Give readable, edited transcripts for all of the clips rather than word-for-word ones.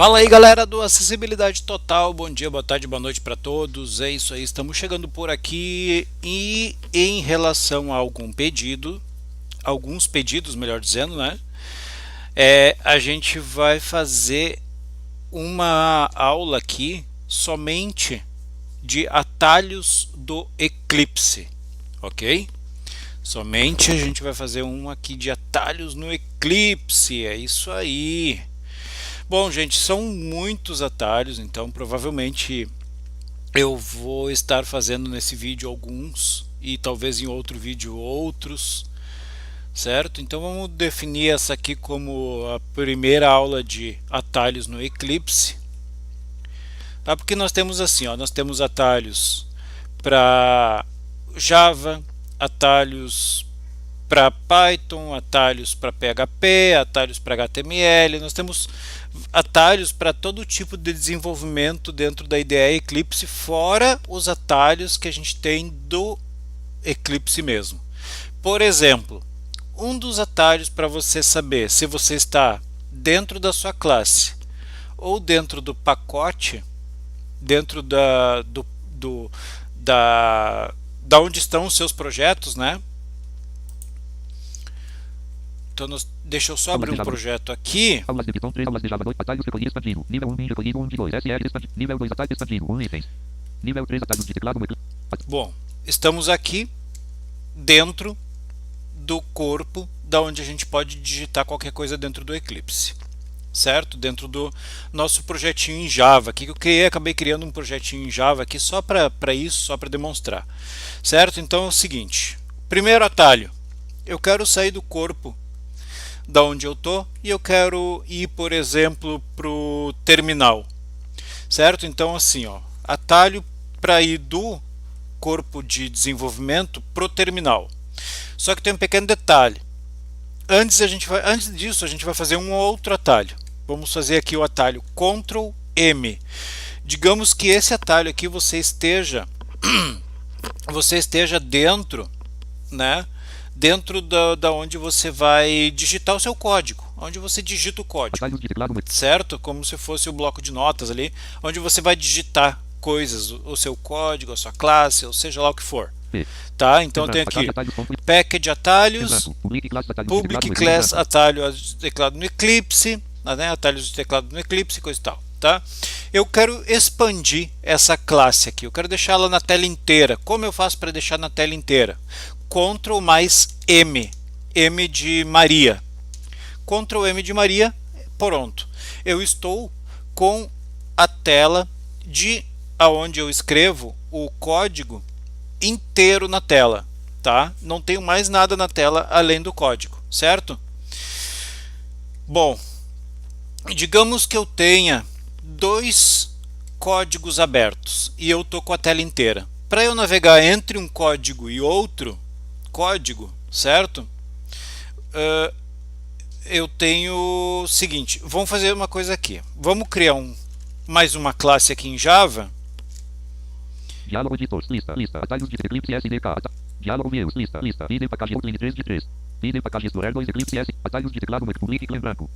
Fala aí, galera do Acessibilidade Total, bom dia, boa tarde, boa noite para todos. É isso aí, estamos chegando por aqui e em relação a alguns pedidos, melhor dizendo, né? A gente vai fazer uma aula aqui somente de atalhos do Eclipse, ok? Somente a gente vai fazer um aqui de atalhos no Eclipse, é isso aí. Bom, gente, são muitos atalhos, então provavelmente eu vou estar fazendo nesse vídeo alguns e talvez em outro vídeo outros, certo? Então vamos definir essa aqui como a primeira aula de atalhos no Eclipse, tá? Porque nós temos assim, ó, nós temos atalhos para Java, atalhos para Python, atalhos para PHP, atalhos para HTML, nós temos atalhos para todo tipo de desenvolvimento dentro da IDE Eclipse, fora os atalhos que a gente tem do Eclipse mesmo. Por exemplo, um dos atalhos para você saber se você está dentro da sua classe ou dentro do pacote, dentro da onde estão os seus projetos, né? Então, deixa eu só abrir um projeto aqui. Aulas de Python 3, aulas de Java 2, atalhos recolhi expandido. Nível 1, recolhido 1 de 2, SR expandido. Nível 2, atalhos expandido, 1 itens. Nível 3, atalhos de teclado. Bom, estamos aqui dentro do corpo da onde a gente pode digitar qualquer coisa dentro do Eclipse, certo? Dentro do nosso projetinho em Java aqui que eu criei, acabei criando um projetinho em Java aqui só para isso, só para demonstrar, certo? Então é o seguinte, primeiro atalho, eu quero sair do corpo da onde eu tô e eu quero ir, por exemplo, para o terminal, certo? Então assim, ó, atalho para ir do corpo de desenvolvimento para o terminal. Só que tem um pequeno detalhe. Antes disso a gente vai fazer um outro atalho. Vamos fazer aqui o atalho Ctrl M. Digamos que esse atalho aqui você esteja dentro, né? Dentro da onde você vai digitar o seu código, onde você digita o código, certo? Como se fosse o bloco de notas ali, onde você vai digitar coisas, o seu código, a sua classe, ou seja lá o que for. Tá? Então tem aqui package atalhos, public class atalho de teclado no Eclipse, né? Atalhos de teclado no Eclipse, coisa e tal. Tá? Eu quero expandir essa classe aqui, eu quero deixá-la na tela inteira. Como eu faço para deixar na tela inteira? Ctrl mais M, M de Maria. Ctrl M de Maria, pronto. Eu estou com a tela de aonde eu escrevo o código inteiro na tela, tá? Não tenho mais nada na tela além do código, certo? Bom, digamos que eu tenha dois códigos abertos e eu tô com a tela inteira. Para eu navegar entre um código e outro código, certo? Eu tenho o seguinte, vamos fazer uma coisa aqui. Vamos criar mais uma classe aqui em Java. Diálogo editors, lista, atalhos de Eclipse SDK, diálogo views, lista, idem package outline 3 de 3, idem package explorer 2 Eclipse S, atalhos de teclado, public em branco,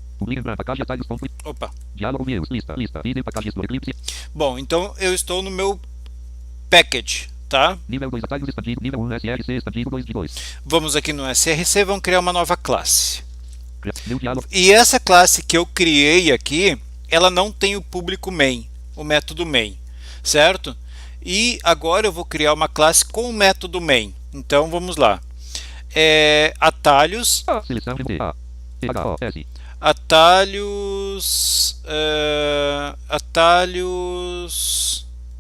package atalhos, opa, diálogo views, lista, idem package explorer Eclipse. Bom, então eu estou no meu package, tá? Nível 2 atalhos expandido, nível 1 SRC expandido 2 de 2. Vamos aqui no SRC, vamos criar uma nova classe. E essa classe que eu criei aqui, ela não tem o público main, o método main, certo? E agora eu vou criar uma classe com o método main. Então vamos lá. Atalhos. Atalhos.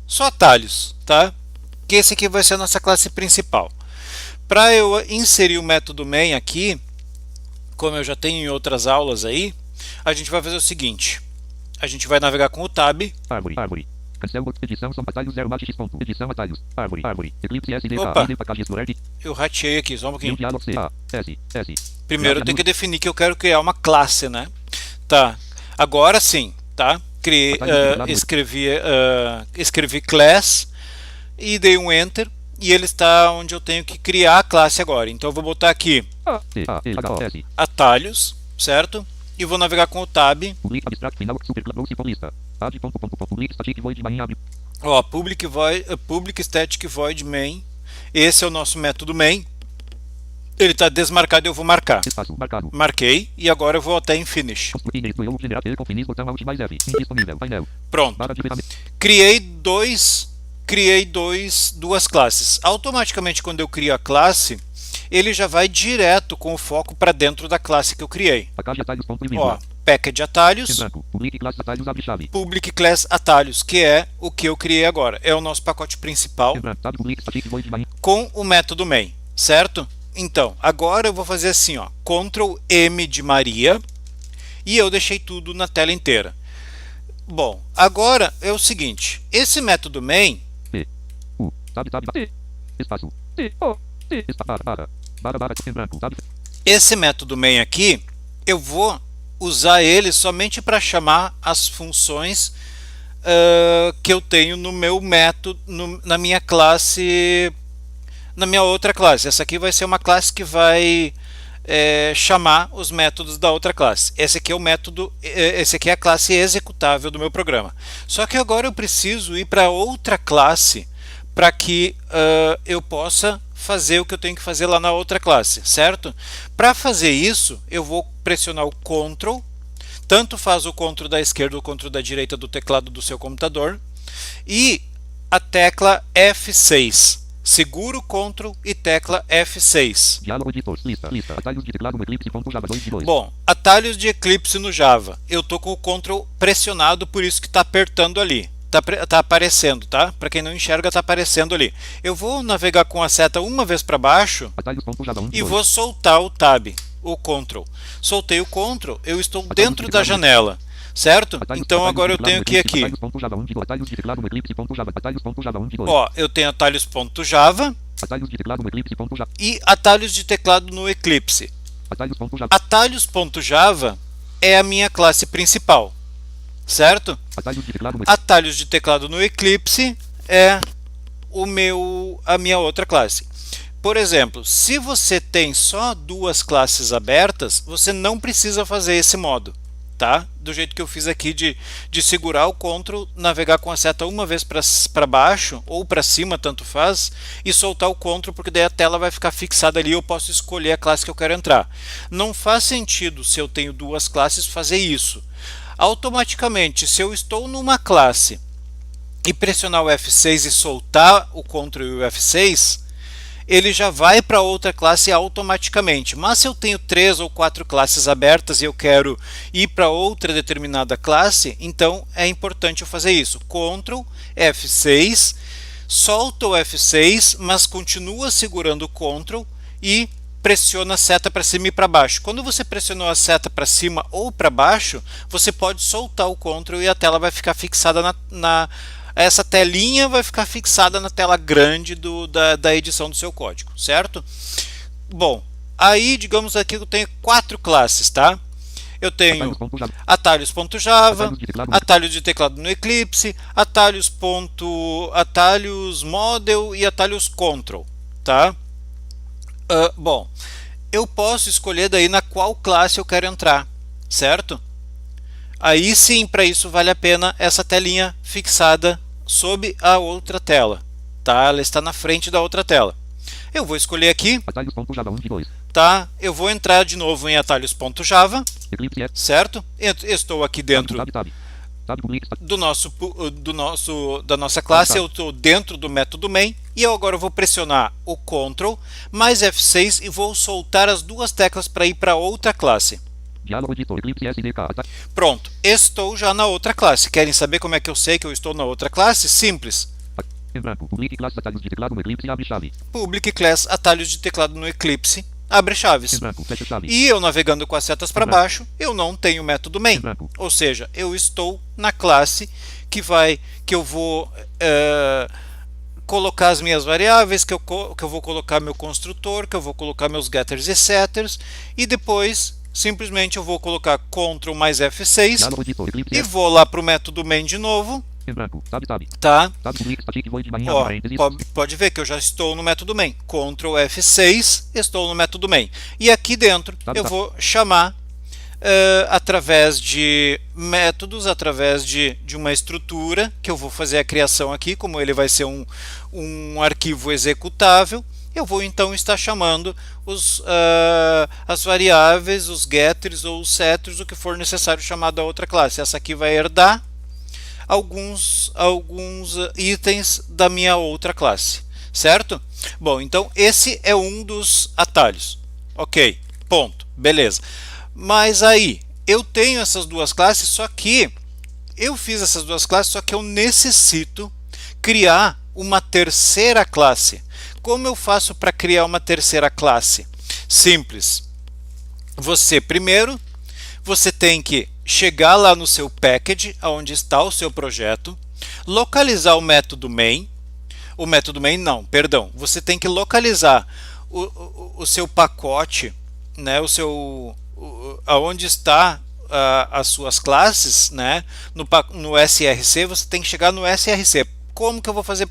Só atalhos, tá? Que esse aqui vai ser a nossa classe principal. Para eu inserir o método main aqui, como eu já tenho em outras aulas aí, a gente vai fazer o seguinte. A gente vai navegar com o tab. Árvore. Cancel edição são atalhos 0 x ponto. Edição atalhos. Árvore. Eclipse SDK. Opa, package explorer. eu rateei aqui, só um pouquinho. S. Primeiro eu tenho que definir que eu quero criar uma classe, né? Tá. Agora sim, tá? Escrevi class e dei um enter e ele está onde eu tenho que criar a classe agora. Então eu vou botar aqui atalhos, certo? e vou navegar com o tab. Public abstract final superclose com lista. Add public static void main abre. Ó, public static void main. Esse é o nosso método main. Ele está desmarcado e eu vou marcar. Espaço marcado. Marquei e agora eu vou até em finish. Construir do eu generar com finis botão alt mais F. Indisponível painel. Pronto. Barra de ferramenta. Criei duas classes. Automaticamente quando eu crio a classe, ele já vai direto com o foco para dentro da classe que eu criei. Package atalhos ponto Ó, package atalhos, branco. Public class atalhos abre chave. public class atalhos, que é o que eu criei agora. É o nosso pacote principal Tab public static void main. com o método main, certo? Então, agora eu vou fazer assim, ó, Ctrl M de Maria, e eu deixei tudo na tela inteira. Bom, agora é o seguinte, esse método main, P U tab T espaço T O T barra branco tab. esse método main aqui, eu vou usar ele somente para chamar as funções que eu tenho no meu método, na minha classe, na minha outra classe. Essa aqui vai ser uma classe que vai chamar os métodos da outra classe. Esse aqui é o método, esse aqui é a classe executável do meu programa. Só que agora eu preciso ir para outra classe para que eu possa fazer o que eu tenho que fazer lá na outra classe, certo? Para fazer isso, eu vou pressionar o Ctrl, tanto faz o Ctrl da esquerda ou o Ctrl da direita do teclado do seu computador, e a tecla F6. Seguro Ctrl e tecla F6. Diálogo editor, lista, atalhos de teclado no Eclipse.java 2 de 2. Bom, atalhos de Eclipse no Java. Eu tô com o Ctrl pressionado, por isso que está apertando ali. Tá aparecendo, tá? Para quem não enxerga, tá aparecendo ali. Eu vou navegar com a seta uma vez para baixo e vou soltar o Tab, o Ctrl. Soltei o Ctrl, eu estou dentro da janela, certo? Então agora eu tenho que ir aqui. Ó, eu tenho atalhos.java e atalhos de teclado no Eclipse. Atalhos.java é a minha classe principal, certo? Atalhos de teclado no Eclipse é a minha outra classe. Por exemplo, se você tem só duas classes abertas, você não precisa fazer esse modo, tá? Do jeito que eu fiz aqui de segurar o Ctrl, navegar com a seta uma vez para baixo ou para cima, tanto faz, e soltar o Ctrl, porque daí a tela vai ficar fixada ali, eu posso escolher a classe que eu quero entrar. Não faz sentido, se eu tenho duas classes, fazer isso. Automaticamente, se eu estou numa classe e pressionar o F6 e soltar o Ctrl e o F6, ele já vai para outra classe automaticamente. Mas se eu tenho 3 ou 4 classes abertas e eu quero ir para outra determinada classe, então é importante eu fazer isso. Ctrl, F6, solta o F6, mas continua segurando o Ctrl e pressiona a seta para cima e para baixo. Quando você pressionou a seta para cima ou para baixo, você pode soltar o Ctrl e a tela vai ficar fixada essa telinha vai ficar fixada na tela grande da edição do seu código, certo? Bom, aí digamos aqui que eu tenho 4 classes, tá? Eu tenho atalhos.java, atalhos de teclado no Eclipse, atalhos model e atalhos control, tá? Bom, eu posso escolher daí na qual classe eu quero entrar, certo? Aí sim, para isso vale a pena essa telinha fixada sob a outra tela, tá? Ela está na frente da outra tela. Eu vou escolher aqui, tá? Eu vou entrar de novo em atalhos.java, certo? Estou aqui dentro da nossa classe, eu estou dentro do método main e agora eu vou pressionar o Ctrl mais F6 e vou soltar as duas teclas para ir para outra classe. Pronto, estou já na outra classe. Querem saber como é que eu sei que eu estou na outra classe? Simples. Public class atalhos de teclado no Eclipse abre chave. Public class atalhos de teclado no Eclipse abre chaves. E eu navegando com as setas para baixo, eu não tenho método main. Ou seja, eu estou na classe que eu vou colocar as minhas variáveis, que eu vou colocar meu construtor, que eu vou colocar meus getters e setters, e depois simplesmente eu vou colocar Ctrl mais F6 e vou lá para o método main de novo. Tá? Ó, pode ver que eu já estou no método main. Ctrl F6, estou no método main. E aqui dentro eu vou chamar através de métodos, através de uma estrutura, que eu vou fazer a criação aqui, como ele vai ser um arquivo executável, eu vou então estar chamando as variáveis, os getters ou os setters, o que for necessário chamar da outra classe. Essa aqui vai herdar alguns itens da minha outra classe, certo? Bom, então esse é um dos atalhos. Ok, ponto, beleza. Mas aí, eu tenho essas duas classes, só que eu fiz essas duas classes, só que eu necessito criar uma terceira classe. Como eu faço para criar uma terceira classe? Simples. Primeiro, você tem que chegar lá no seu package, onde está o seu projeto, localizar o método main. O método main não, perdão. Você tem que localizar o seu pacote, né, aonde está as suas classes, né, no SRC. Você tem que chegar no SRC. Como que eu vou fazer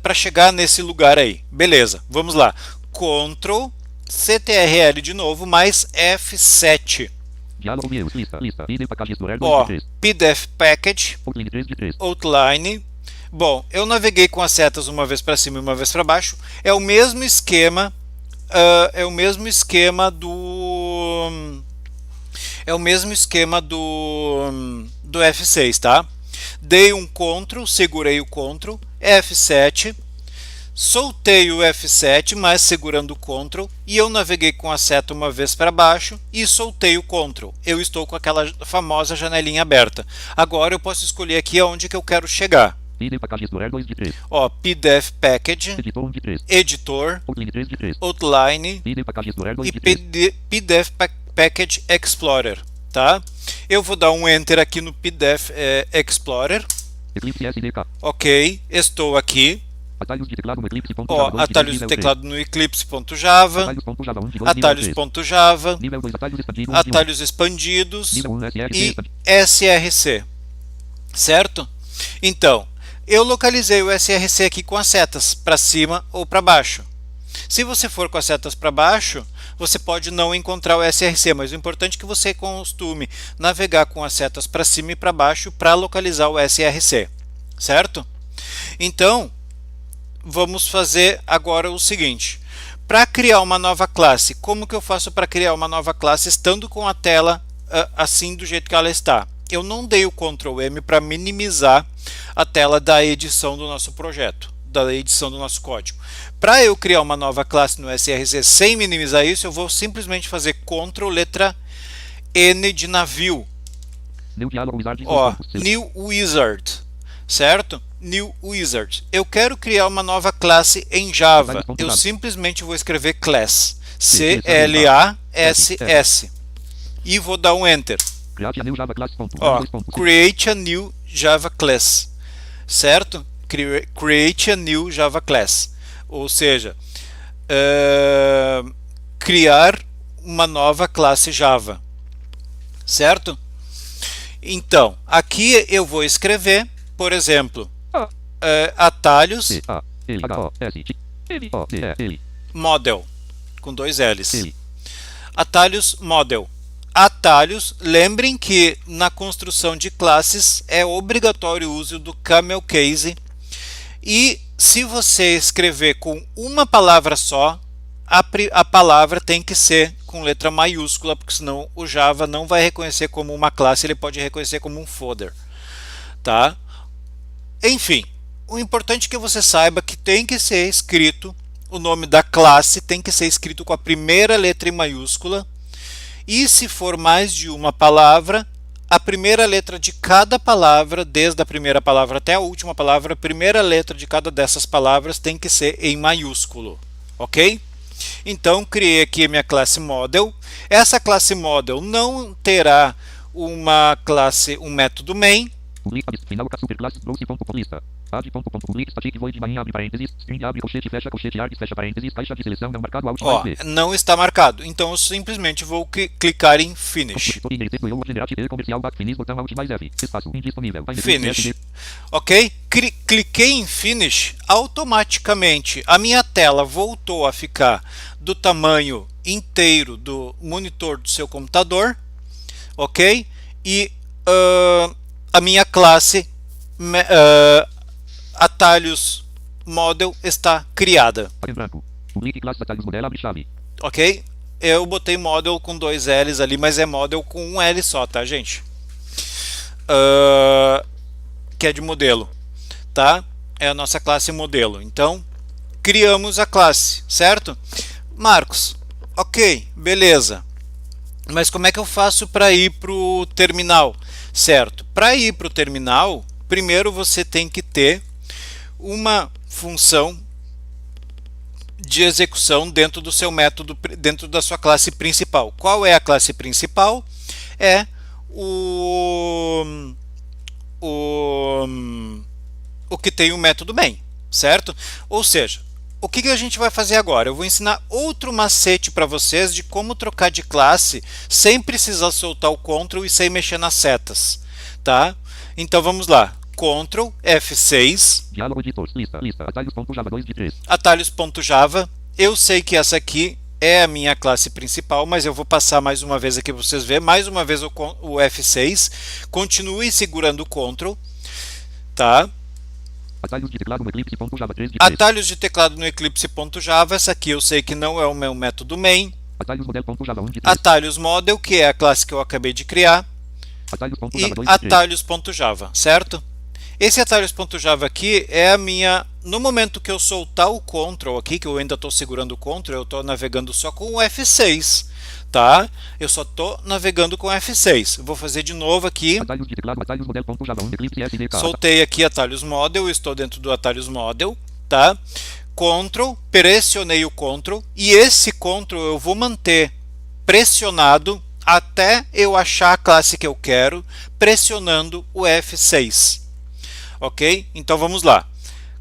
para chegar nesse lugar aí? Beleza, vamos lá. Ctrl CTRL de novo, mais F7. Diálogo views, lista, idem packages do Ó, PDF Package, Outline 3 de 3. Outline. Bom, eu naveguei com as setas uma vez para cima e uma vez para baixo. É o mesmo esquema, do F6, tá? Dei um Ctrl, segurei o Ctrl, F7, soltei o F7, mas segurando o Ctrl, e eu naveguei com a seta uma vez para baixo e soltei o Ctrl. Eu estou com aquela famosa janelinha aberta. Agora eu posso escolher aqui aonde que eu quero chegar. Idem packages do 2 de 3. Ó, PDF Package, Editor 1 de 3. Editor, Outline 3 de 3. Outline Idem packages do 2 e de 3. PDF Package Explorer, tá? Eu vou dar um Enter aqui no PDF Explorer. Eclipse SDK. Ok, estou aqui. Atalhos de teclado no Eclipse.java. Ó, atalhos de teclado no Eclipse.java, Atalhos.java 1 de 2, atalhos.java, nível 2, atalhos expandidos. atalhos expandidos Nível 1, SRC e expandido. SRC, certo? Então, eu localizei o SRC aqui com as setas para cima ou para baixo. Se você for com as setas para baixo, você pode não encontrar o SRC, mas o importante é que você costume navegar com as setas para cima e para baixo para localizar o SRC, certo? Então, vamos fazer agora o seguinte. Para criar uma nova classe, como que eu faço para criar uma nova classe estando com a tela assim do jeito que ela está? Eu não dei o Ctrl M para minimizar a tela da edição do nosso projeto, da edição do nosso código. Para eu criar uma nova classe no SRC sem minimizar isso, eu vou simplesmente fazer Ctrl letra N de navio. New Dialog Wizard. Ó, New Wizard, certo? New Wizard. Eu quero criar uma nova classe em Java. Eu simplesmente vou escrever class, C-L-A-S-S, e vou dar um Enter. Create a new Java class. Ó, create a new Java class, certo? Create a new Java class, ou seja, criar uma nova classe Java, certo? Então, aqui eu vou escrever, por exemplo, atalhos model, com dois L's. Atalhos model. Atalhos, lembrem que na construção de classes é obrigatório o uso do camel case, e se você escrever com uma palavra só, a palavra tem que ser com letra maiúscula, porque senão o Java não vai reconhecer como uma classe, ele pode reconhecer como um folder, tá? Enfim, o importante é que você saiba que tem que ser escrito, o nome da classe tem que ser escrito com a primeira letra em maiúscula, e se for mais de uma palavra, a primeira letra de cada palavra, desde a primeira palavra até a última palavra, a primeira letra de cada dessas palavras tem que ser em maiúsculo, ok? Então, criei aqui a minha classe model. Essa classe model não terá um método main, Public final superclasse lista. Add.public static void barrinha abre parênteses, string abre colchete args fecha parênteses, caixa de seleção não marcado alt Ó, mais V. não está marcado, então eu simplesmente vou clicar em Finish. Comercial back finish botão alt mais F. Espaço indisponível. Finish. Ok? Cliquei em Finish, automaticamente a minha tela voltou a ficar do tamanho inteiro do monitor do seu computador, ok? E a minha classe atalhos model está criada. Public classe atalhos model abre chave. Ok? Eu botei model com 2 L's ali, mas é model com um L só, tá, gente? Que é de modelo, tá? É a nossa classe modelo. Então, criamos a classe, certo? Marcos, ok, beleza. Mas como é que eu faço para ir para o terminal? Certo, para ir para o terminal, primeiro você tem que ter uma função de execução dentro do seu método, dentro da sua classe principal. Qual é a classe principal? É o que tem o método main, certo? Ou seja, o que a gente vai fazer agora? Eu vou ensinar outro macete para vocês de como trocar de classe sem precisar soltar o Ctrl e sem mexer nas setas, tá? Então vamos lá. Ctrl F6. Diálogo editor, lista, atalhos.java 2 de 3. Atalhos.java. Eu sei que essa aqui é a minha classe principal, mas eu vou passar mais uma vez aqui para vocês verem. Mais uma vez o F6. Continue segurando o Ctrl, tá? Atalhos de teclado no Eclipse.java 3 de 3. Atalhos de teclado no Eclipse.java. Essa aqui eu sei que não é o meu método main. Atalhos model.java 1 de 3. Atalhos model, que é a classe que eu acabei de criar. Atalhos.java 2 de 3. Atalhos.java, certo? Esse atalhos.java aqui é a minha... No momento que eu soltar o Ctrl aqui, que eu ainda estou segurando o Ctrl, eu estou navegando só com o F6, tá? Eu só estou navegando com o F6. Vou fazer de novo aqui. Atalhos de teclado, atalhos model.java 1 Eclipse SDK. Soltei aqui atalhos model, estou dentro do atalhos model, tá? Ctrl, pressionei o Ctrl e esse Ctrl eu vou manter pressionado até eu achar a classe que eu quero, pressionando o F6. Ok? Então vamos lá.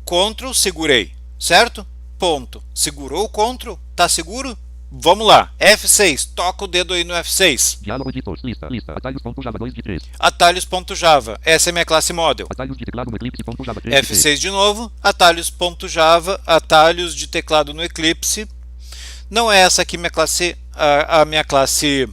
Ctrl, segurei, certo? Ponto. Segurou o Ctrl? Tá seguro? Vamos lá. F6, toca o dedo aí no F6. Diálogo editor, lista, atalhos.java 2 de 3. Atalhos.java, essa é minha classe model. Atalhos de teclado no Eclipse.java 3 de F6 de novo, atalhos.java, atalhos de teclado no Eclipse. Não é essa aqui minha classe, a minha classe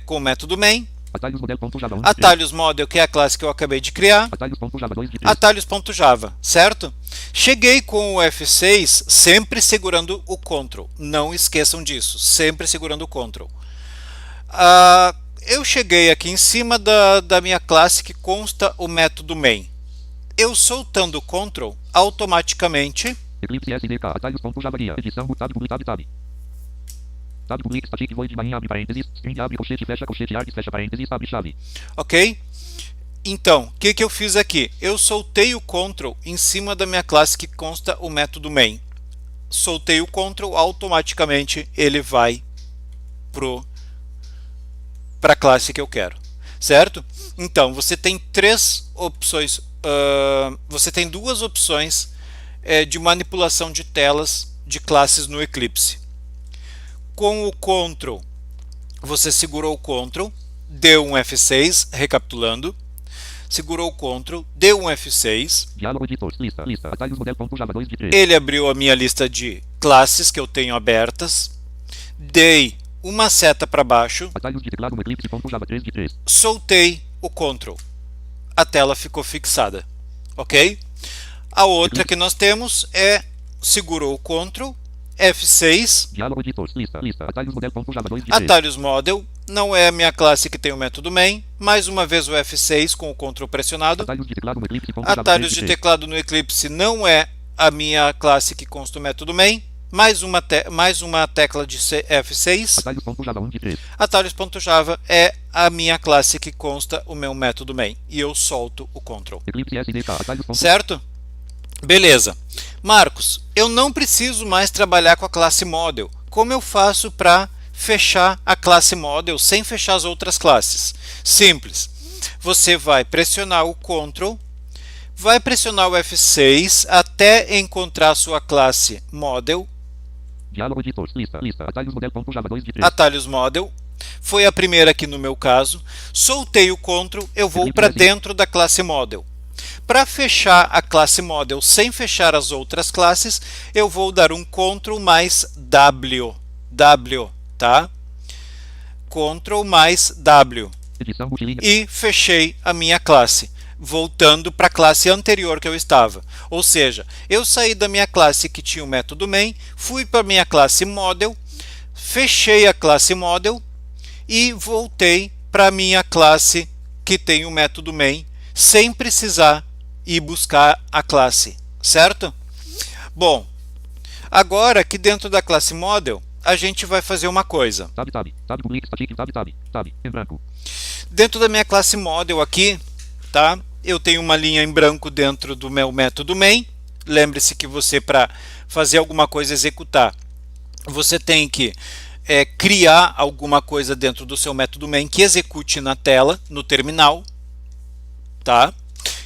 com o método main. Atalhos model.java 1 de 3. Atalhos model, que é a classe que eu acabei de criar. Atalhos.java 2 de 3. Atalhos.java, certo? Cheguei com o F6 sempre segurando o Ctrl. Não esqueçam disso, sempre segurando o Ctrl. Eu cheguei aqui em cima da minha classe que consta o método main. Eu soltando o Ctrl, automaticamente... Eclipse SDK, atalhos.java guia, edição, tab, tab. Tab public static void barrinha abre parênteses, string abre colchete args fecha parênteses, abre chave. Ok? Então, o que eu fiz aqui? Eu soltei o Ctrl em cima da minha classe que consta o método main. Soltei o Ctrl, automaticamente ele vai para a classe que eu quero, certo? Então, você tem três opções, você tem duas opções de manipulação de telas de classes no Eclipse. Com o Ctrl, você segurou o Ctrl, deu um F6, recapitulando, segurou o Ctrl, deu um F6, Diálogo editor, lista, atalhos model.java 2 de 3. ele abriu a minha lista de classes que eu tenho abertas, dei uma seta para baixo, Atalhos de teclado no Eclipse.java 3 de 3. soltei o Ctrl, a tela ficou fixada, ok? A outra que nós temos é, segurou o Ctrl, F6, Diálogo editor, lista, atalhos model.java 2 de 3. atalhos model, não é a minha classe que tem o método main, mais uma vez o F6 com o Ctrl pressionado. Atalhos de teclado no Eclipse.java Atalhos 3 de de 3. teclado no Eclipse não é a minha classe que consta o método main, mais uma tecla de F6. Atalhos.java 1 de 3. Atalhos.java é a minha classe que consta o meu método main, e eu solto o Ctrl. Eclipse SDK, atalhos. Certo? Beleza. Marcos, eu não preciso mais trabalhar com a classe model. Como eu faço para fechar a classe model sem fechar as outras classes? Simples. você vai pressionar o Ctrl, vai pressionar o F6 até encontrar a sua classe Model. Diálogo editor. Lista. Atalhos model.java 2 de 3. Atalhos Model. Foi a primeira aqui no meu caso. Soltei o Ctrl, eu vou para dentro da classe Model. Para fechar a classe Model sem fechar as outras classes, eu vou dar um Ctrl mais W. Tá? Ctrl mais W. Edição multilinha. E fechei a minha classe, voltando para a classe anterior que eu estava. Ou seja, eu saí da minha classe que tinha o método main, fui para a minha classe Model, fechei a classe Model e voltei para a minha classe que tem o método main, sem precisar ir buscar a classe, certo? Bom, agora aqui dentro da classe Model, a gente vai fazer uma coisa. Tab, public, static, tab, em branco. Dentro da minha classe Model aqui, tá? Eu tenho uma linha em branco dentro do meu método main. Lembre-se que você, para fazer alguma coisa executar, você tem que criar alguma coisa dentro do seu método main que execute na tela, no terminal, tá?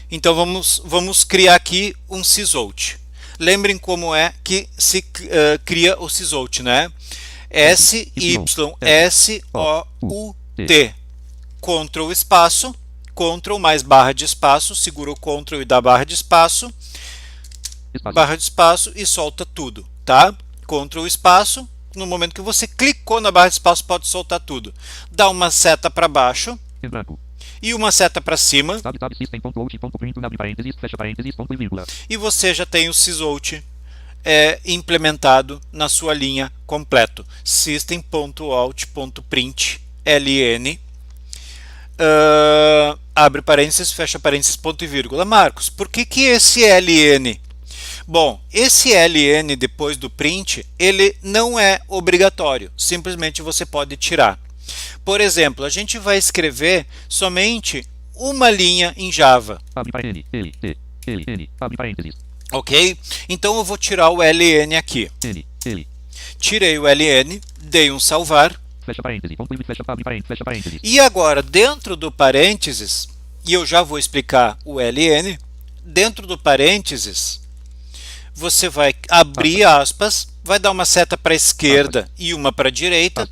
Então vamos criar aqui um sysout. Lembrem como é que se cria o sysout, né? S-Y-S-O-U-T. Ctrl espaço, Ctrl mais barra de espaço, segura o Ctrl e dá barra de espaço, e solta tudo, tá? Ctrl espaço, no momento que você clicou na barra de espaço pode soltar tudo. Dá uma seta para baixo Em branco. e uma seta para cima. Tab, system.out.print, abre parênteses, fecha parênteses, ponto e vírgula. E você já tem o sysout implementado na sua linha completo. System.out.print ln abre parênteses, fecha parênteses, ponto e vírgula. Marcos, por que esse ln? Bom, esse ln depois do print, ele não é obrigatório, simplesmente você pode tirar. Por exemplo, a gente vai escrever somente uma linha em Java. Abre parênteses, N, abre parênteses. Ok? Então eu vou tirar o ln aqui. N. Tirei o ln, dei um salvar. Fecha parênteses, ponto e fecha parênteses. E agora, dentro do parênteses, e eu já vou explicar o ln, dentro do parênteses, você vai abrir aspas, vai dar uma seta para a esquerda e uma para a direita,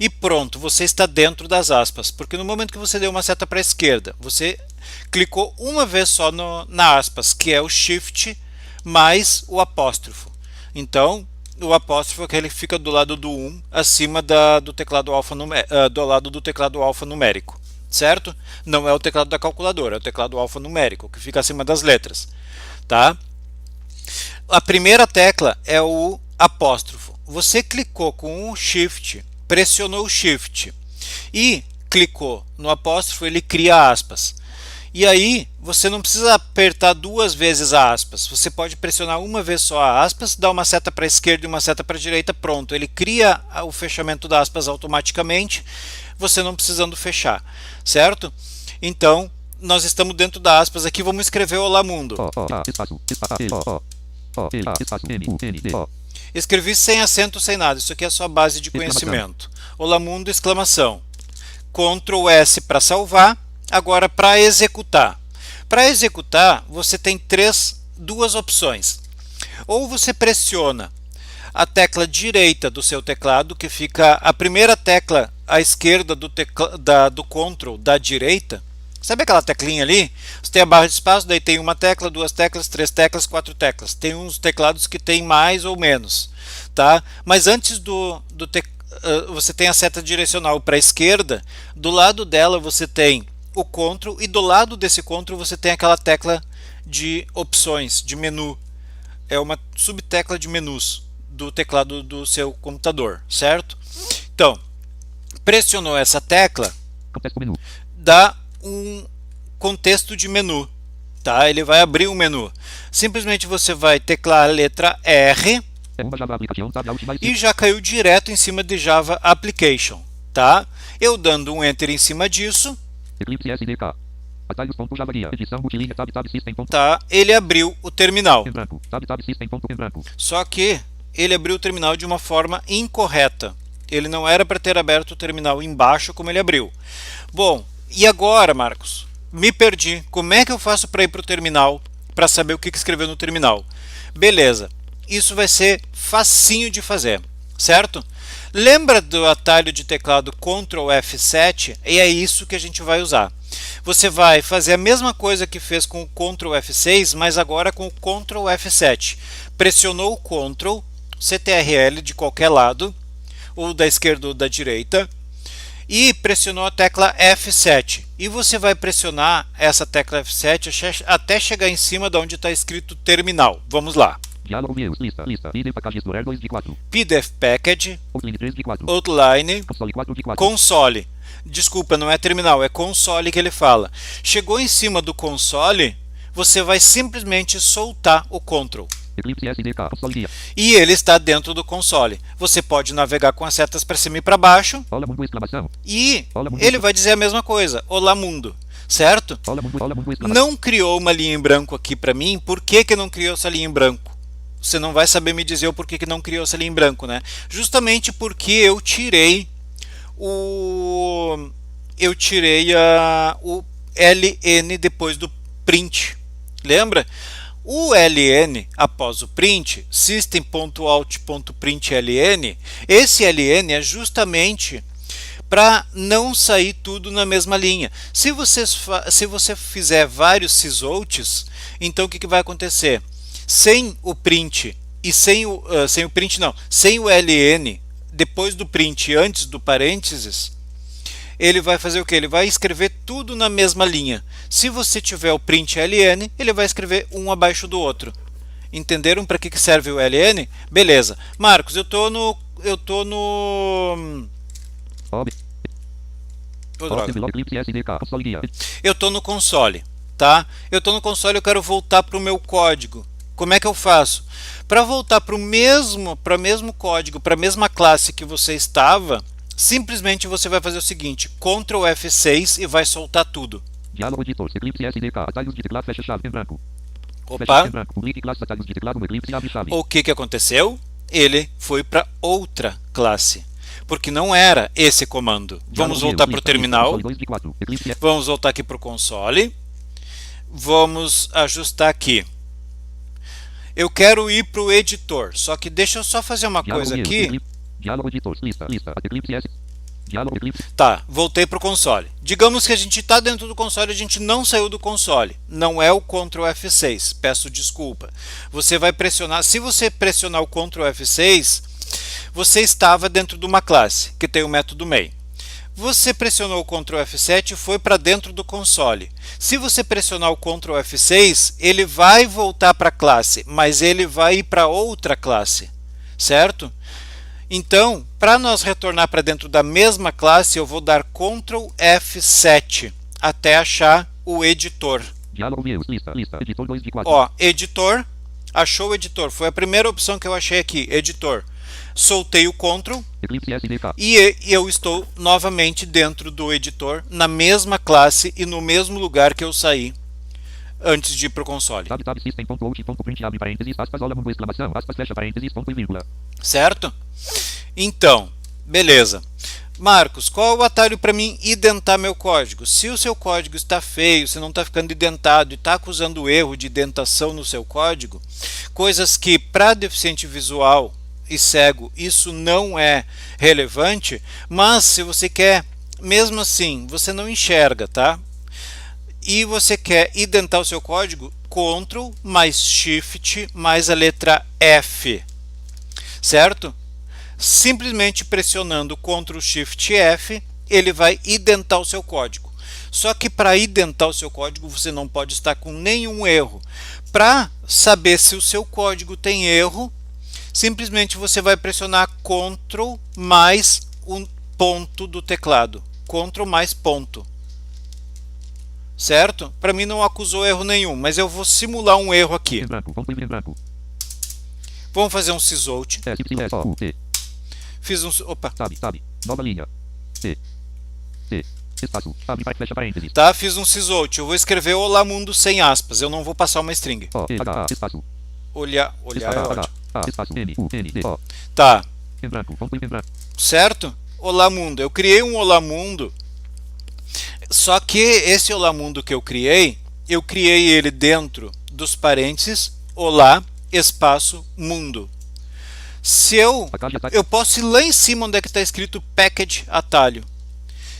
e pronto, você está dentro das aspas. Porque no momento que você deu uma seta para a esquerda, você clicou uma vez só na aspas, que é o Shift mais o apóstrofo. Então, o apóstrofo é que ele fica do lado do 1, acima do teclado do lado do teclado alfanumérico, certo? Não é o teclado da calculadora, é o teclado alfanumérico, que fica acima das letras, tá? A primeira tecla é o apóstrofo. Você clicou com o Shift, pressionou o Shift e clicou no apóstrofo, ele cria aspas. E aí, você não precisa apertar duas vezes a aspas. Você pode pressionar uma vez só a aspas, dar uma seta para a esquerda e uma seta para a direita, pronto. Ele cria o fechamento das aspas automaticamente, você não precisando fechar, certo? Então, nós estamos dentro da aspas aqui, vamos escrever Olá Mundo. Escrevi sem acento, sem nada. Isso aqui é só base de conhecimento. Olá Mundo, exclamação. Ctrl S para salvar. Agora, para executar. Para executar, você tem duas opções. Ou você pressiona a tecla direita do seu teclado, que fica a primeira tecla à esquerda do Ctrl da direita. Sabe aquela teclinha ali? Você tem a barra de espaço, daí tem uma tecla, duas teclas, três teclas, quatro teclas. Tem uns teclados que tem mais ou menos, tá? Mas antes você tem a seta direcional para a esquerda, do lado dela você tem o Ctrl e do lado desse Ctrl você tem aquela tecla de opções, de menu. É uma subtecla de menus do teclado do seu computador, certo? Então, pressionou essa tecla, dá um contexto de menu, tá? Ele vai abrir um menu. Simplesmente você vai teclar a letra R e já caiu direto em cima de Java Application, tá? Eu dando um Enter em cima disso, tá? Ele abriu o terminal. Só que ele abriu o terminal de uma forma incorreta. Ele não era para ter aberto o terminal embaixo como ele abriu. Bom, e agora, Marcos? me perdi. Como é que eu faço para ir para o terminal, para saber o que escreveu no terminal? Beleza, isso vai ser facinho de fazer, certo? Lembra do atalho de teclado Ctrl F7? E é isso que a gente vai usar. Você vai fazer a mesma coisa que fez com o Ctrl F6, mas agora com o Ctrl F7. Pressionou o Ctrl, CTRL de qualquer lado, ou da esquerda ou da direita, e pressionou a tecla F7. E você vai pressionar essa tecla F7 até chegar em cima de onde está escrito terminal. Vamos lá. Diálogo views, lista, PDF package explorer 2 de 4. PDF package, Outline 3 de 4. outline, Console 4 de 4. console. Desculpa, não é terminal, é console que ele fala. Chegou em cima do console, você vai simplesmente soltar o Ctrl. Eclipse SDK, console guia. E ele está dentro do console. Você pode navegar com as setas para cima e para baixo. Olá mundo, exclamação. E Olá, mundo. ele vai dizer a mesma coisa. Olá mundo. Certo? Olá mundo, exclamação. Não criou uma linha em branco aqui para mim. Por que que não criou essa linha em branco? Você não vai saber me dizer o porquê que não criou essa linha em branco, né? Justamente porque eu tirei o LN depois do print. Lembra? O LN após o print, system.out.println, esse LN é justamente para não sair tudo na mesma linha. Se você fizer vários sysoutes, então o que vai acontecer? Sem o print e sem o LN depois do print e antes do parênteses, ele vai fazer o que? Ele vai escrever tudo na mesma linha. Se você tiver o print LN, ele vai escrever um abaixo do outro. Entenderam para que serve o LN? Beleza. Marcos, eu tô no Eu tô no console, tá? Eu tô no console, eu quero voltar para o meu código. Como é que eu faço? Para voltar para o mesmo código, para a mesma classe que você estava, simplesmente você vai fazer o seguinte: Ctrl F6 e vai soltar tudo. Diálogo editor, Eclipse SDK, atalhos de teclado, fecha chave em branco. Opa! Fecha em branco, publique classe, atalhos de teclado no Eclipse, abre chave. O que aconteceu? Ele foi para outra classe, porque não era esse comando. Vamos voltar para o terminal. Vamos voltar aqui para o console. Vamos ajustar aqui. Eu quero ir para o editor, só que deixa eu só fazer uma coisa aqui. Diálogo editor, lista, Eclipse S. Diálogo Eclipse. Tá, voltei para o console. Digamos que a gente está dentro do console, a gente não saiu do console. Não é o Ctrl F6, peço desculpa. Você vai pressionar, se você pressionar o Ctrl F6, você estava dentro de uma classe, que tem o método main. Você pressionou o Ctrl F7 e foi para dentro do console. Se você pressionar o Ctrl F6, ele vai voltar para a classe, mas ele vai ir para outra classe, certo? Então, para nós retornar para dentro da mesma classe, eu vou dar Ctrl F7 até achar o editor. Diálogo views, lista, editor 2 de 4. Ó, editor, achou o editor. Foi a primeira opção que eu achei aqui, editor. Soltei o Ctrl e eu estou novamente dentro do editor, na mesma classe e no mesmo lugar que eu saí antes de ir para o console. Certo? Então, beleza. Marcos, qual é o atalho para mim identar meu código? Se o seu código está feio, se não está ficando identado e está acusando erro de indentação no seu código, coisas que para deficiente visual e cego isso não é relevante, mas se você quer, mesmo assim, você não enxerga, tá? E você quer identar o seu código, Ctrl mais Shift mais a letra F, certo? Simplesmente pressionando Ctrl Shift F, ele vai identar o seu código. Só que para identar o seu código, você não pode estar com nenhum erro. Para saber se o seu código tem erro, simplesmente você vai pressionar Ctrl mais um ponto do teclado. Ctrl mais ponto. Certo? Para mim não acusou erro nenhum, mas eu vou simular um erro aqui. Vamos fazer um sysout. Fiz um... Opa. Nova linha. Espaço. Abre, fecha parênteses. Tá, fiz um sysout. Eu vou escrever olá mundo sem aspas. Eu não vou passar uma string. Espaço. Olhar é ótimo. Espaço. N-U-N-D. Tá. Em branco. Certo? Olá mundo. Eu criei um olá mundo. Só que esse olá mundo que eu criei ele dentro dos parênteses olá espaço mundo. Se eu posso ir lá em cima onde é que está escrito package atalho.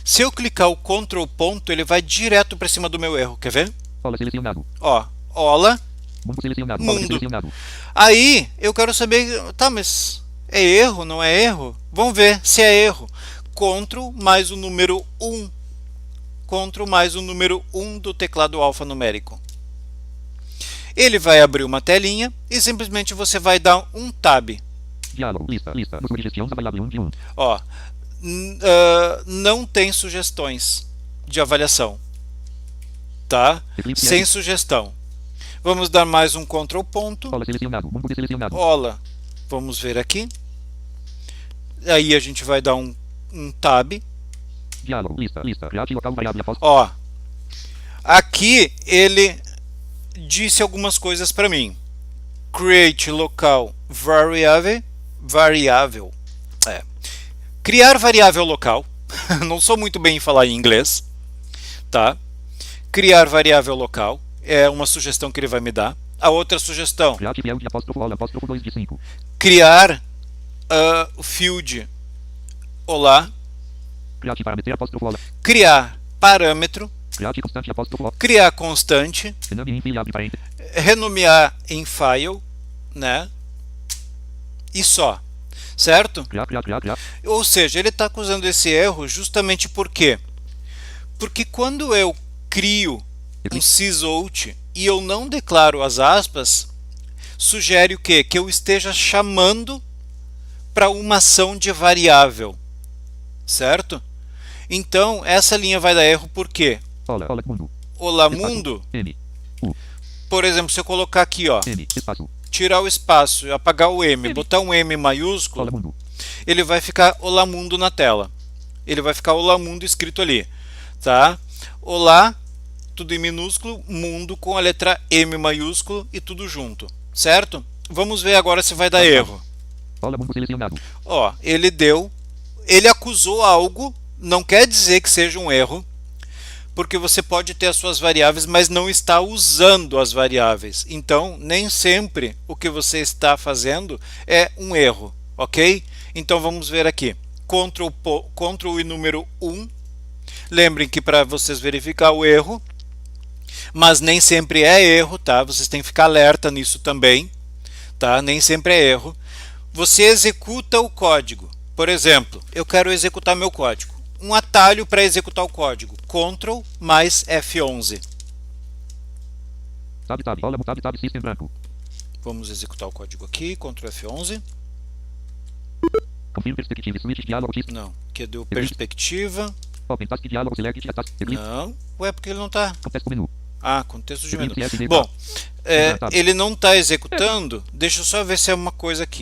Se eu clicar o Ctrl ponto, ele vai direto para cima do meu erro. Quer ver? Ola selecionado. Ó, Ola Mundo selecionado. Mundo. Ola selecionado. Aí eu quero saber, tá, mas é erro, não é erro? Vamos ver se é erro. Ctrl mais o número 1. Ctrl mais o número 1 do teclado alfanumérico. Ele vai abrir uma telinha e simplesmente você vai dar um tab. Diálogo, lista. No sugestão da variável 1 de 1. Ó, não tem sugestões de avaliação, tá? Eclipse Sem S. sugestão. Vamos dar mais um Ctrl ponto. Ola selecionado. Mundo selecionado. Ola, vamos ver aqui. Aí a gente vai dar um tab. Diálogo, lista. Create local variável após. Ó, aqui ele disse algumas coisas para mim. Create local variável. Criar variável local. Não sou muito bem em falar em inglês, tá? Criar variável local é uma sugestão que ele vai me dar. A outra sugestão. Create field apóstrofo Ola apóstrofo 2 de 5. Criar field olá. Create parâmetro apóstrofo Ola. Criar parâmetro. Create constante apóstrofo Ola. Criar constante. Rename em file abre parênteses. Renomear em file, né? E só, certo? Criar. Ou seja, ele está acusando esse erro justamente por quê? Porque quando eu crio um sysout e eu não declaro as aspas, sugere o quê? Que eu esteja chamando para uma ação de variável, certo? Então, essa linha vai dar erro por quê? Ola mundo. Olá Espaço. mundo. M. U. Por exemplo, se eu colocar aqui, ó, M. Espaço. tirar o espaço, apagar o M, botar um M maiúsculo, Ola mundo. ele vai ficar Olá Mundo na tela. Ele vai ficar Olá Mundo escrito ali, tá? Olá, tudo em minúsculo, mundo com a letra M maiúsculo e tudo junto, certo? Vamos ver agora se vai dar erro. Ola mundo selecionado. Ó, ele acusou algo, não quer dizer que seja um erro, porque você pode ter as suas variáveis, mas não está usando as variáveis. Então, nem sempre o que você está fazendo é um erro, ok? Então, vamos ver aqui. Ctrl e número 1. Lembrem que para vocês verificar o erro, mas nem sempre é erro, tá? Vocês têm que ficar alerta nisso também, tá? Nem sempre é erro. Você executa o código. Por exemplo, eu quero executar meu código. Um atalho para executar o código. Ctrl mais F11. Tab. Ola tab system branco. Vamos executar o código aqui. Ctrl F11. Confirm perspective switch diálogo X. Não. Aqui deu perspectiva. Open task diálogo select a task. Eclipse. Não. Ué, porque ele não está. Contexto menu. Ah, contexto de menu. Eclipse SD. Bom, ele não está executando. Deixa eu só ver se é uma coisa aqui.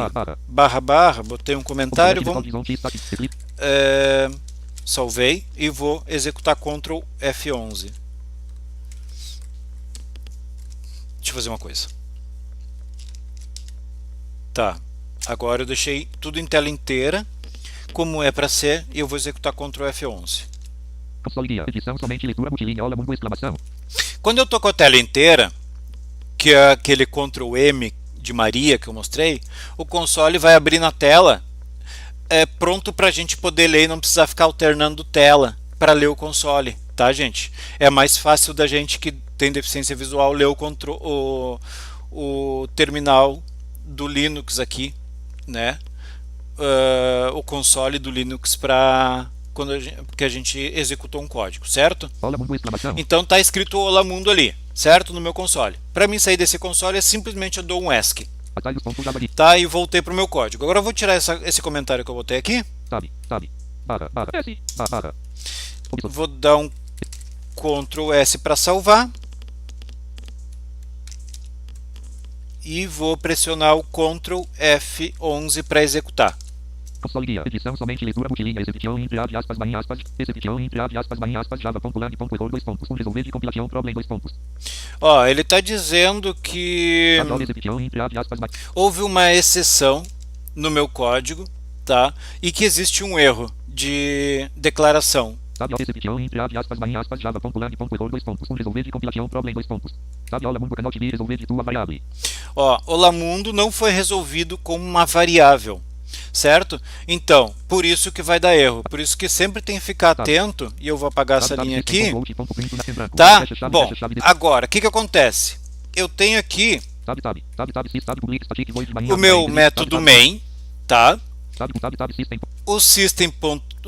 Barra. Botei um comentário. Vamos, salvei e vou executar Ctrl F11. Deixa eu fazer uma coisa. Tá. Agora eu deixei tudo em tela inteira, como é para ser, e eu vou executar Ctrl F11. Console guia. Edição somente leitura multilinha. Ola mundo exclamação. Quando eu tô com a tela inteira, que é aquele Ctrl M de Maria que eu mostrei, o console vai abrir na tela pronto para a gente poder ler e não precisar ficar alternando tela para ler o console, tá, gente? É mais fácil da gente que tem deficiência visual ler o terminal do Linux aqui, né? O console do Linux para quando a gente executou um código, certo? Ola mundo exclamação. Então tá escrito Olá Mundo ali, certo? No meu console. Para mim sair desse console é simplesmente eu dou um ESC. Tá, e voltei pro meu código. Agora eu vou tirar esse comentário que eu botei aqui. Tab. Barra. S. Barra. Vou dar um Ctrl S para salvar. E vou pressionar o Ctrl F11 para executar. Console guia. Edição somente leitura multilinha. Exception entre abre aspas, barra aspas. Exception entre abre aspas, barra aspas. Java.lang.error 2 pontos. Com resolver de compilação problem 2 pontos. Ó, ele está dizendo que houve uma exceção no meu código, tá? E que existe um erro de declaração. Tab reception entre abre aspas barrinha aspas java.lang.error 2 pontos. Resolver de compilação problem 2 pontos. Tab aula mundo canal TV resolver de tua variável. Ó, o Lamundo não foi resolvido como uma variável, certo? Então, por isso que vai dar erro. Por isso que sempre tem que ficar atento, e eu vou apagar essa linha aqui. Tá? Bom, agora, o que acontece? Eu tenho aqui o meu método main, tá? O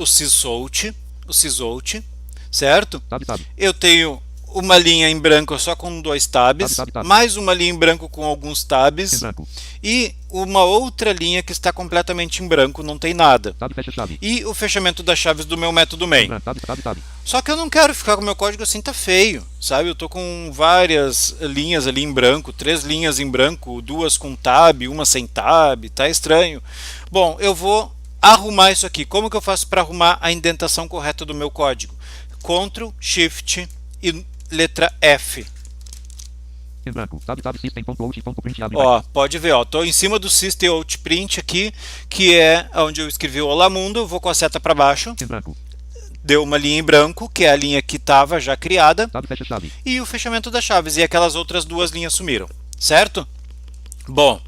sysout, certo? Eu tenho uma linha em branco só com 2 tabs, mais uma linha em branco com alguns tabs e uma outra linha que está completamente em branco, não tem nada. E o fechamento das chaves do meu método main. Só que eu não quero ficar com o meu código assim, tá feio, sabe? Eu tô com várias linhas ali em branco, 3 linhas em branco, 2 com tab, uma sem tab, tá estranho. Bom, eu vou arrumar isso aqui. Como que eu faço para arrumar a indentação correta do meu código? Ctrl, Shift e letra F. Ó, pode ver, ó, tô em cima do system.out.print aqui, que é onde eu escrevi o Olá Mundo. Vou com a seta para baixo. Deu uma linha em branco, que é a linha que estava já criada, e o fechamento das chaves, e aquelas outras 2 linhas sumiram, certo? Bom,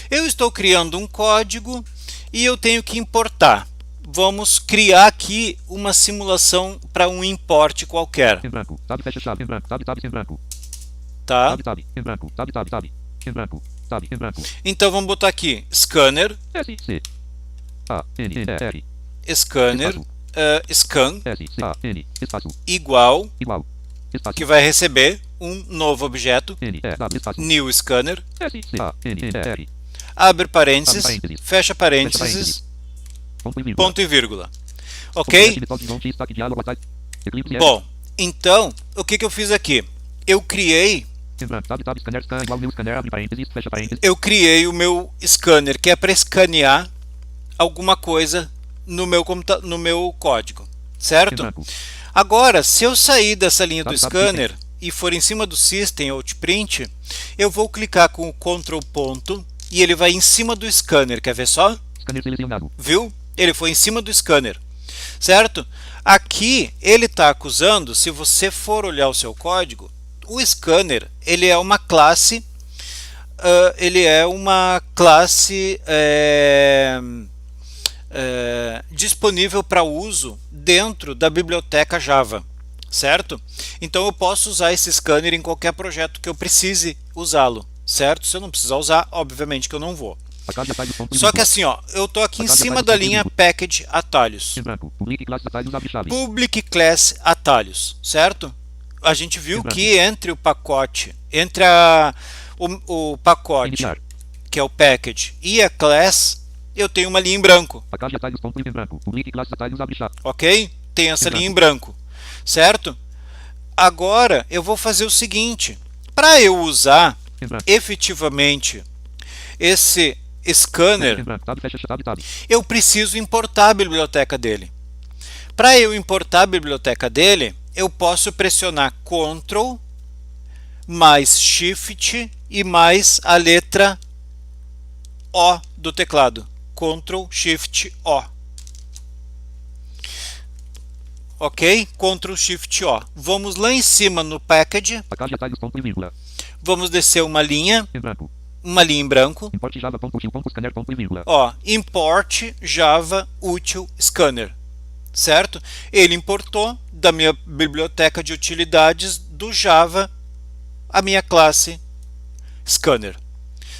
eu estou criando um código e eu tenho que importar. Vamos criar aqui uma simulação para um import qualquer. Tá? Então vamos botar aqui scanner, scanner, scan igual, que vai receber um novo objeto, new scanner, abre parênteses, fecha parênteses, ponto e vírgula. Ok? Bom, então, o que eu fiz aqui? Eu criei o meu scanner, que é para escanear alguma coisa no meu código, certo? Agora, se eu sair dessa linha do scanner e for em cima do system.out.print, eu vou clicar com o Ctrl ponto e ele vai em cima do scanner. Quer ver só? Viu? Ele foi em cima do scanner, certo? Aqui ele está acusando, se você for olhar o seu código, o scanner ele é uma classe, disponível para uso dentro da biblioteca Java, certo? Então eu posso usar esse scanner em qualquer projeto que eu precise usá-lo, certo? Se eu não precisar usar, obviamente que eu não vou. Só que assim, ó, eu tô aqui em cima da linha package atalhos, public class atalhos, certo? A gente viu que entre o pacote, o pacote, que é o package, e a class, eu tenho uma linha em branco. Ok? Tem essa linha em branco, certo? Agora eu vou fazer o seguinte: para eu usar efetivamente esse scanner, eu preciso importar a biblioteca dele. Para eu importar a biblioteca dele, eu posso pressionar Ctrl mais Shift e mais a letra O do teclado. Ctrl Shift O. Ok? Ctrl Shift O. Vamos lá em cima no package. Vamos descer uma linha em branco. Ó, import Java util scanner. Certo? Ele importou da minha biblioteca de utilidades do Java a minha classe scanner.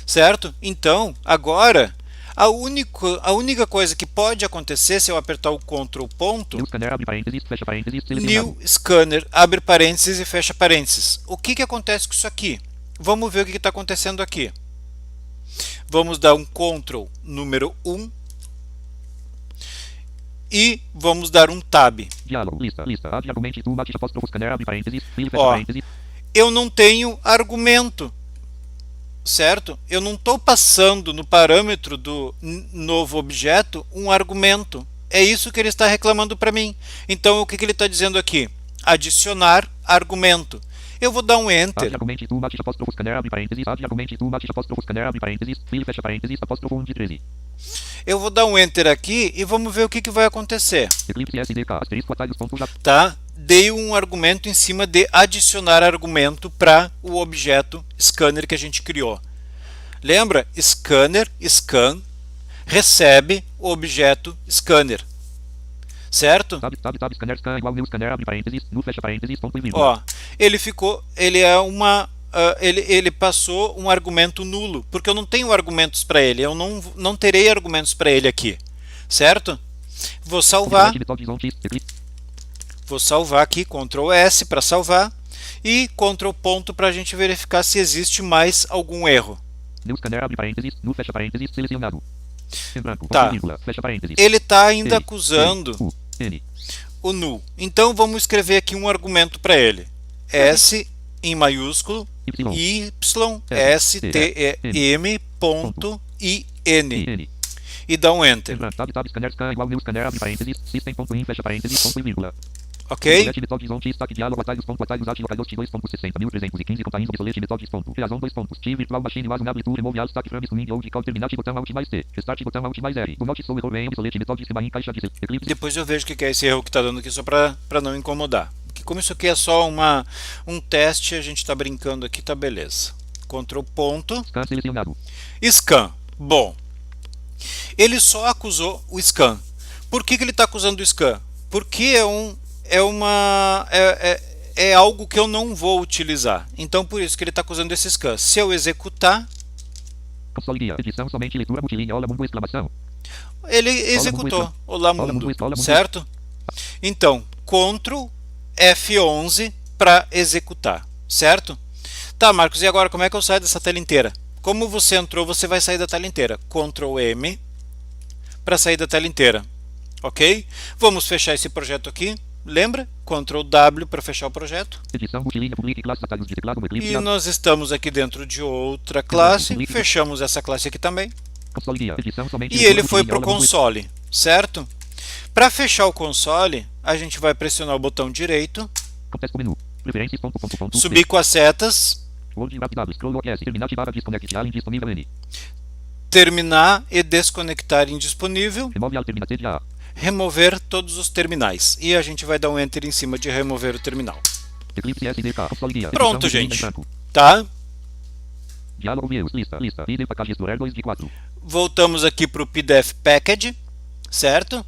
Certo? Então, agora, a única coisa que pode acontecer se eu apertar o Ctrl ponto, new scanner abre parênteses e fecha parênteses. O que acontece com isso aqui? Vamos ver o que está acontecendo aqui. Vamos dar um Ctrl número 1 e vamos dar um tab. Ó, eu não tenho argumento, certo? Eu não estou passando no parâmetro do novo objeto um argumento. É isso que ele está reclamando para mim. Então, o que ele está dizendo aqui? Adicionar argumento. Eu vou dar um Add Enter. argumente to match apóstrofo scanner abre parênteses. Add argumente to match apóstrofo scanner abre parênteses. Fill fecha parênteses. Apóstrofo 1 de 13. Eu vou dar um Enter aqui e vamos ver o que vai acontecer. Eclipse SDK asterisco atalhos ponto já. Tá? Dei um argumento em cima de adicionar argumento para o objeto scanner que a gente criou. Lembra? Scanner, scan, recebe o objeto scanner. Certo? Tab scanner scan igual new scanner abre parênteses. No fecha parênteses ponto e vírgula. Ó, ele passou um argumento nulo, porque eu não tenho argumentos para ele, eu não terei argumentos para ele aqui, certo? Vou salvar aqui, Ctrl S para salvar e Ctrl ponto para a gente verificar se existe mais algum erro. New scanner abre parênteses, no fecha parênteses, selecionado. Em branco, Tá. vírgula, fecha parênteses. Ele está ainda N, acusando N. o null. Então vamos escrever aqui um argumento para ele. S em maiúsculo, Y, S, T, E, M, ponto, I, N. N. E dá um Enter. Tab scanner scan igual new scanner abre parênteses, system.in fecha parênteses, ponto e vírgula. Ok? Horizonte, stack, diálogo, atalhos, ponto, atalhos, alt, localhost, 2.60.315, contains, obsolete, methods, ponto, razão, 2 pontos, T, virtual machine, was, unable to, remove, alt, stack, from, swing, old, call, terminate, botão, alt, mais T, restart, botão, alt, mais R, do not, show, error, obsolete, methods, em caixa de eclipse. Depois eu vejo o que é esse erro que está dando aqui, só para não incomodar. Porque como isso aqui é só um teste, a gente está brincando aqui, tá beleza. Ctrl ponto. Scan selecionado. Scan. Bom, ele só acusou o scan. Por que ele está acusando o scan? Porque é algo que eu não vou utilizar. Então por isso que ele está acusando esse scan. Se eu executar, console guia, edição somente leitura multilinha, olá mundo exclamação. Ele executou. Olá mundo, certo? Então Ctrl F11 para executar, certo? Tá, Marcos, e agora como é que eu saio dessa tela inteira? Como você entrou, você vai sair da tela inteira. Ctrl M para sair da tela inteira, ok? Vamos fechar esse projeto aqui. Lembra? Ctrl W para fechar o projeto. Edição multilinha, publique classe, atalhos de teclado, eclipse. E nós estamos aqui dentro de outra classe. Fechamos essa classe aqui também. Console guia, edição somente E ele foi para o console, certo? Para fechar o console, a gente vai pressionar o botão direito, contexto menu, preferências, ponto, subir com as setas, Word, W, scroll, OS, terminate, barra, desconect, além disponível, N. terminar e desconectar indisponível, Remove alternate de A. remover todos os terminais. E a gente vai dar um Enter em cima de remover o terminal. Eclipse SDK, console guia, Pronto, edição, gente. branco. Tá? Diálogo views, lista, idem package explorer 2 de 4. Voltamos aqui para o PDF Package, certo?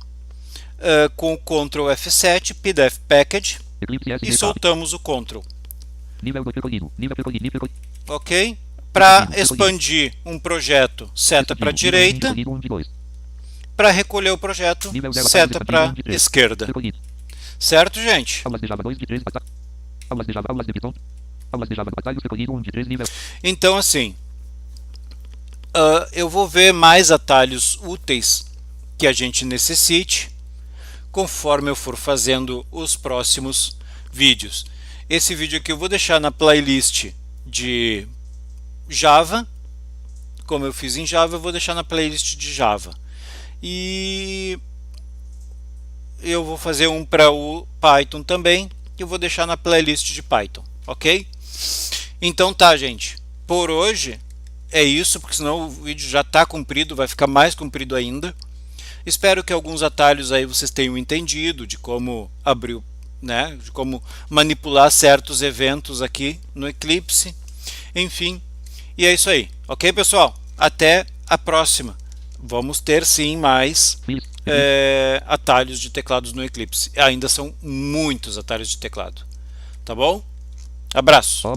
Com o Ctrl F7, PDF Package, Eclipse e SDK. soltamos o Ctrl. Nível 2 recolhido, nível recolhido. Ok? Para expandir um projeto, seta para a direita. Recolhido, 1 de 2. Para recolher o projeto, Nível 0, seta para expandido, 1 de 3. esquerda. Recolhido. Certo, gente? Aulas de Java 2 de 3, aulas de Java, aulas de Python. Aulas de Java, atalhos, recolhido, 1 de 3, nível. Então, assim, eu vou ver mais atalhos úteis que a gente necessite conforme eu for fazendo os próximos vídeos. Esse vídeo aqui eu vou deixar na playlist de Java. Como eu fiz em Java, eu vou deixar na playlist de Java. E eu vou fazer um para o Python também, que eu vou deixar na playlist de Python, ok? Então tá, gente. Por hoje é isso, porque senão o vídeo já está comprido, vai ficar mais comprido ainda. Espero que alguns atalhos aí vocês tenham entendido de como abrir, né, de como manipular certos eventos aqui no Eclipse. Enfim, e é isso aí, ok, pessoal? Até a próxima. Vamos ter sim mais atalhos de teclados no Eclipse. Ainda são muitos atalhos de teclado. Tá bom? Abraço!